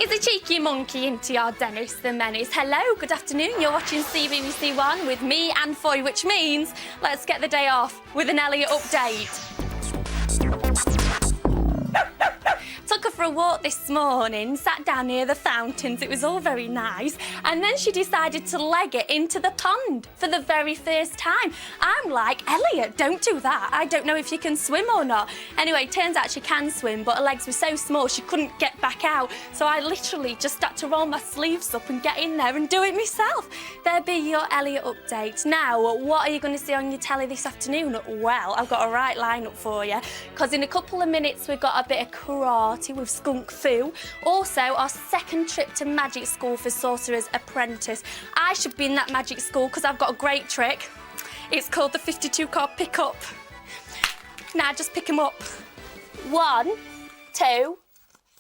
Is a cheeky monkey into your Dennis the Menace? Hello, good afternoon. You're watching CBBC1 with me and Foy, which means let's get the day off with an Elliot update. Took her for a walk this morning, sat down near the fountains. It was all very nice. And then she decided to leg it into the pond for the very first time. I'm like, Elliot, don't do that. I don't know if you can swim or not. Anyway, turns out she can swim, but her legs were so small she couldn't get back out. So I literally just had to roll my sleeves up and get in there and do it myself. There be your Elliot update. Now, what are you going to see on your telly this afternoon? Well, I've got a right lineup for you, because in a couple of minutes we've got a bit of karate with Skunk Fu. Also, our second trip to magic school for Sorcerer's Apprentice. I should be in that magic school because I've got a great trick. It's called the 52 card pickup. Now, just pick them up. 1, 2,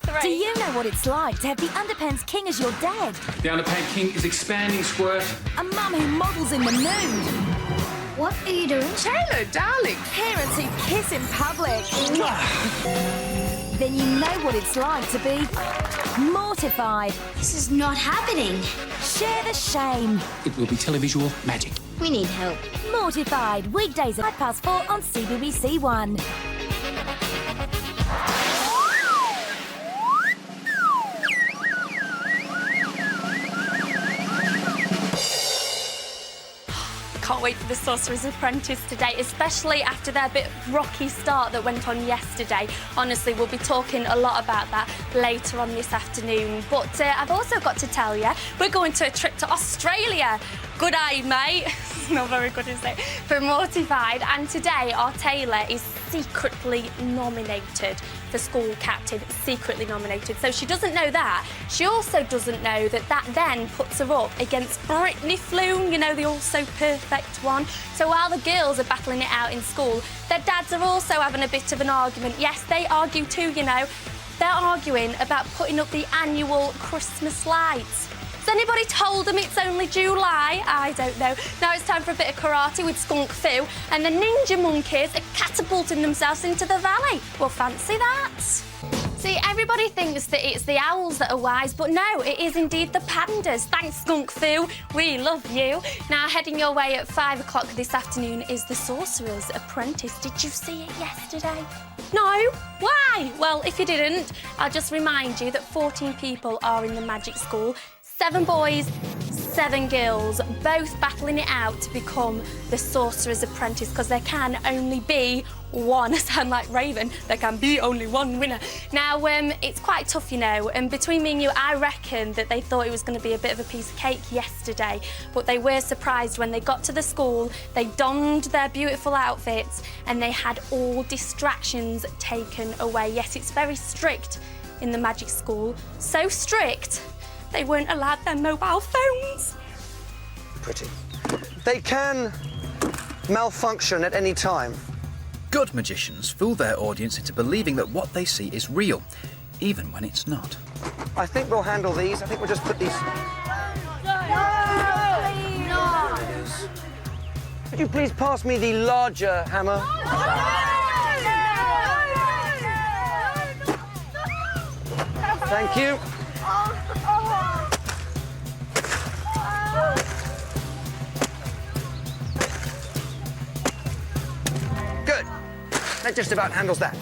3. Do you know what it's like to have the Underpants King as your dad? The Underpants King is expanding, Squirt. A mum who models in the nude. What are you doing? Taylor, darling. Parents who kiss in public. Then you know what it's like to be mortified. This is not happening. Share the shame. It will be televisual magic. We need help. Mortified, weekdays at 4:30 on CBBC1. Can't wait for the Sorcerer's Apprentice today, especially after their bit rocky start that went on yesterday. Honestly, we'll be talking a lot about that later on this afternoon. But I've also got to tell you, we're going to a trip to Australia. Good eye, mate. Not very good, is it? For Mortified. And today, our Taylor is secretly nominated for school captain, secretly nominated. So she doesn't know that. She also doesn't know that that then puts her up against Brittany Flume, you know, the all-so-perfect one. So while the girls are battling it out in school, their dads are also having a bit of an argument. Yes, they argue too, you know. They're arguing about putting up the annual Christmas lights. Has anybody told them it's only July? I don't know. Now it's time for a bit of karate with Skunk Fu, and the ninja monkeys are catapulting themselves into the valley. Well, fancy that. See, everybody thinks that it's the owls that are wise, but no, it is indeed the pandas. Thanks, Skunk Fu. We love you. Now, heading your way at 5 o'clock this afternoon is the Sorcerer's Apprentice. Did you see it yesterday? No? Why? Well, if you didn't, I'll just remind you that 14 people are in the magic school. 7 boys, 7 girls, both battling it out to become the Sorcerer's Apprentice, because there can only be one. I sound like Raven. There can be only one winner. Now, it's quite tough, you know, and between me and you, I reckon that they thought it was going to be a bit of a piece of cake yesterday, but they were surprised when they got to the school. They donned their beautiful outfits and they had all distractions taken away. Yes, it's very strict in the magic school. So strict, they weren't allowed their mobile phones. Pretty. They can malfunction at any time. Good magicians fool their audience into believing that what they see is real, even when it's not. I think we'll handle these. I think we'll just put these... No! Could you please pass me the larger hammer? Thank you. Good. That just about handles that.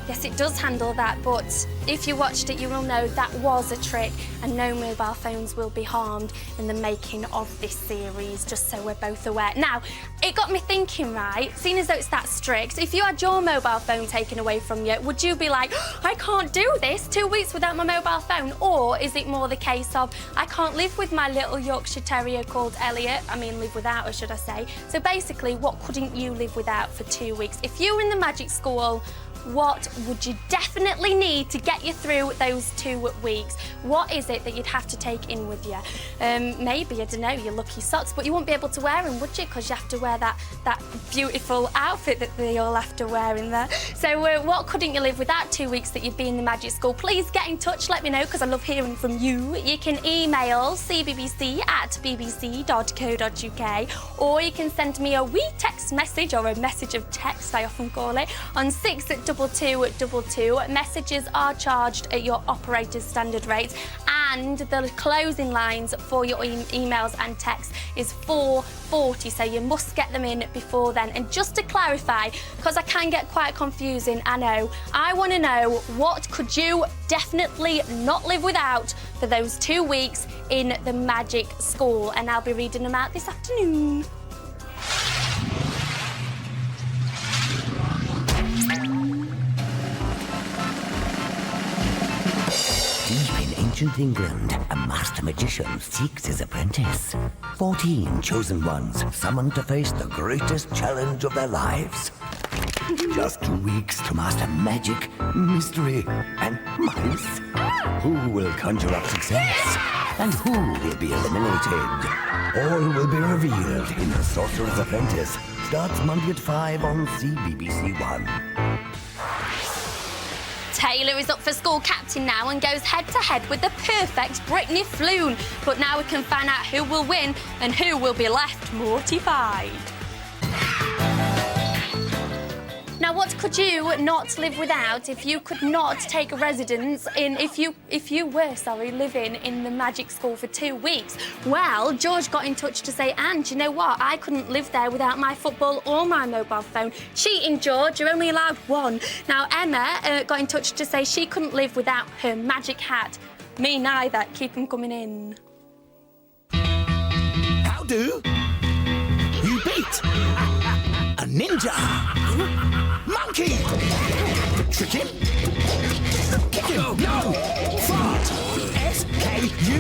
Yes, it does handle that, but if you watched it, you will know that was a trick and no mobile phones will be harmed in the making of this series, just so we're both aware. Now, it got me thinking, right, seeing as though it's that strict, if you had your mobile phone taken away from you, would you be like, oh, I can't do this, 2 weeks without my mobile phone? Or is it more the case of, I can't live with my little Yorkshire Terrier called Elliot, I mean live without her, should I say. So basically, what couldn't you live without for 2 weeks? If you were in the magic school, what would you definitely need to get you through those 2 weeks? What is it that you'd have to take in with you? Maybe, I don't know, your lucky socks, but you wouldn't be able to wear them, would you? Because you have to wear that beautiful outfit that they all have to wear in there. So what couldn't you live without 2 weeks that you'd be in the magic school? Please get in touch, let me know, because I love hearing from you. You can email cbbc@bbc.co.uk, or you can send me a wee text message, or a message of text, I often call it, on 688 2222. Messages are charged at your operator's standard rate, and the closing lines for your emails and texts is 4:40, so you must get them in before then. And just to clarify, because I can get quite confusing, I know, I want to know, what could you definitely not live without for those 2 weeks in the Magic School? And I'll be reading them out this afternoon. Deep in ancient England, a master magician seeks his apprentice. 14 chosen ones summoned to face the greatest challenge of their lives. Just 2 weeks to master magic, mystery, and mice. Who will conjure up success? And who will be eliminated? All will be revealed in The Sorcerer's Apprentice. Starts Monday at 5 on CBBC1. Taylor is up for school captain now and goes head-to-head with the perfect Brittany Floon. But now we can find out who will win and who will be left mortified. Now, what could you not live without if you could not take residence in, if you were living in the Magic School for 2 weeks? Well, George got in touch to say, and you know what? I couldn't live there without my football or my mobile phone. Cheating, George, you're only allowed one. Now, Emma got in touch to say she couldn't live without her magic hat. Me neither, keep them coming in. How do you beat a ninja? Monkey! Trick him! Kick him! No! Fart! SKUNKFU!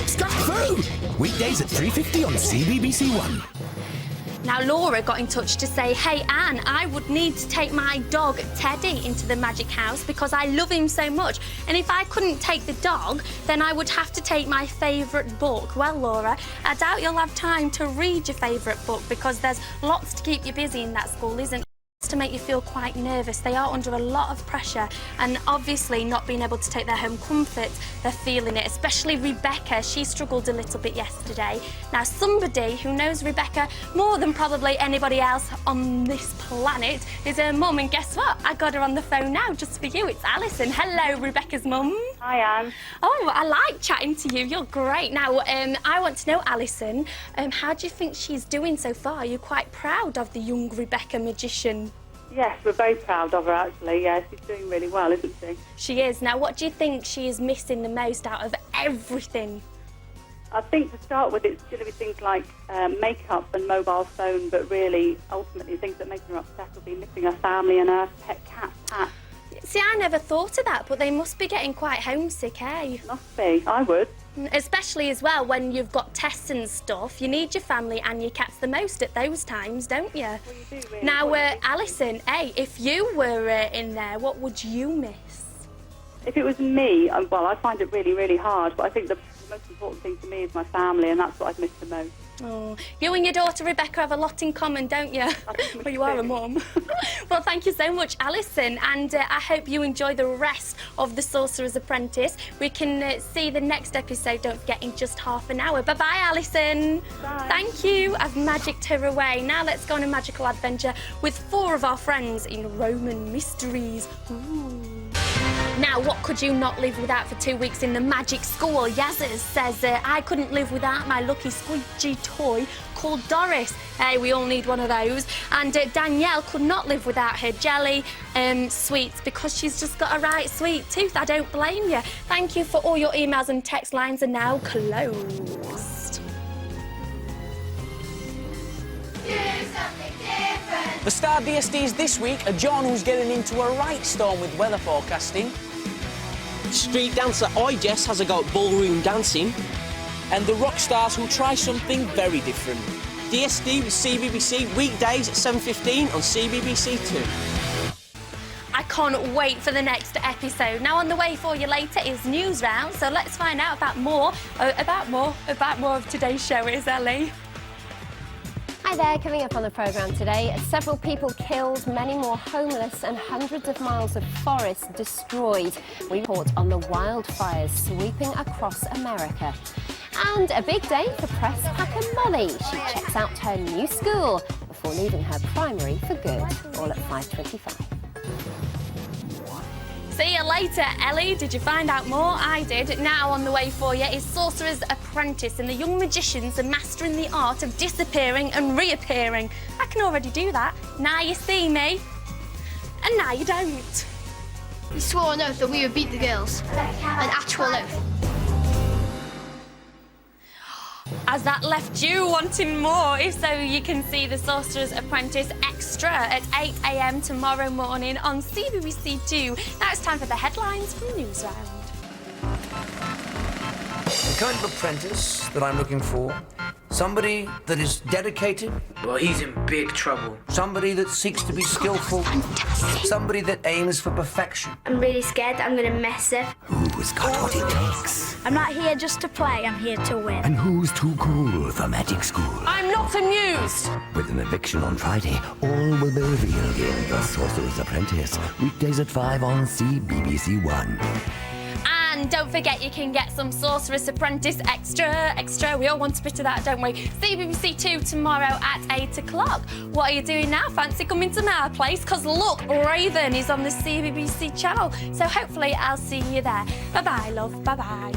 Skunk-fu! Weekdays at 3:50 on CBBC1. Now, Laura got in touch to say, hey, Anne, I would need to take my dog, Teddy, into the Magic House because I love him so much. And if I couldn't take the dog, then I would have to take my favourite book. Well, Laura, I doubt you'll have time to read your favourite book because there's lots to keep you busy in that school, isn't it? To make you feel quite nervous. They are under a lot of pressure, and obviously not being able to take their home comfort, they're feeling it, especially Rebecca. She struggled a little bit yesterday. Now, somebody who knows Rebecca more than probably anybody else on this planet is her mum, and guess what? I got her on the phone now just for you. It's Alison. Hello, Rebecca's mum. Hi, Anne. Oh, I like chatting to you. You're great. Now, I want to know, Alison, how do you think she's doing so far? Are you quite proud of the young Rebecca magician? Yes, we're very proud of her, actually. Yeah, she's doing really well, isn't she? She is. Now, what do you think she is missing the most out of everything? I think to start with, it's going to be things like makeup and mobile phone, but really, ultimately, things that make her upset will be missing her family and her pet cat, Pat. See, I never thought of that, but they must be getting quite homesick, eh? Must be. I would. Especially as well when you've got tests and stuff. You need your family and your cats the most at those times, don't you? Well, you do, really. Now, Alison, hey, if you were in there, what would you miss? If it was me, well, I find it really, really hard, but I think the most important thing to me is my family, and that's what I've missed the most. Oh, you and your daughter Rebecca have a lot in common, don't you? Well, you are a mum. Well, thank you so much, Alison, and I hope you enjoy the rest of The Sorcerer's Apprentice. We can see the next episode, don't forget, in just half an hour. Bye-bye, Alison. Bye. Thank you. I've magicked her away. Now let's go on a magical adventure with 4 of our friends in Roman mysteries. Ooh. Now, what could you not live without for 2 weeks in the Magic School? Yazzie says, I couldn't live without my lucky squeegee toy called Doris. Hey, we all need one of those. And Danielle could not live without her jelly sweets because she's just got a right sweet tooth. I don't blame you. Thank you for all your emails, and text lines are now closed. The star DSDs this week are John, who's getting into a right storm with weather forecasting. Street dancer Jess has a go at ballroom dancing. And the rock stars who try something very different. DSD with CBBC, weekdays at 7:15 on CBBC2. I can't wait for the next episode. Now, on the way for you later is News Round, so let's find out about more of today's show. Is Ellie? Hi there, coming up on the programme today, several people killed, many more homeless and hundreds of miles of forest destroyed. We report on the wildfires sweeping across America. And a big day for press packer Molly. She checks out her new school before before leaving her primary for good, all at 5:25. See you later, Ellie. Did you find out more? I did. Now on the way for you is Sorcerer's Apprentice, and the young magicians are mastering the art of disappearing and reappearing. I can already do that. Now you see me, and now you don't. We swore an oath that we would beat the girls. An actual oath. Has that left you wanting more? If so, you can see the Sorcerer's Apprentice Extra at 8 a.m. tomorrow morning on CBBC2. Now it's time for the headlines from Newsround. The kind of apprentice that I'm looking for, somebody that is dedicated. Well, he's in big trouble. Somebody that seeks to be skillful. Somebody that aims for perfection. I'm really scared that I'm going to mess up. Who's got what it takes? I'm not here just to play, I'm here to win. And who's too cool for magic school? I'm not amused. With an eviction on Friday, all will be revealed in The Sorcerer's Apprentice. Weekdays at 5 on CBBC1. And don't forget, you can get some Sorcerer's Apprentice extra. We all want a bit of that, don't we? CBBC2 tomorrow at 8 o'clock. What are you doing now? Fancy coming to my place? Because look, Raven is on the CBBC channel. So hopefully I'll see you there. Bye-bye, love. Bye-bye.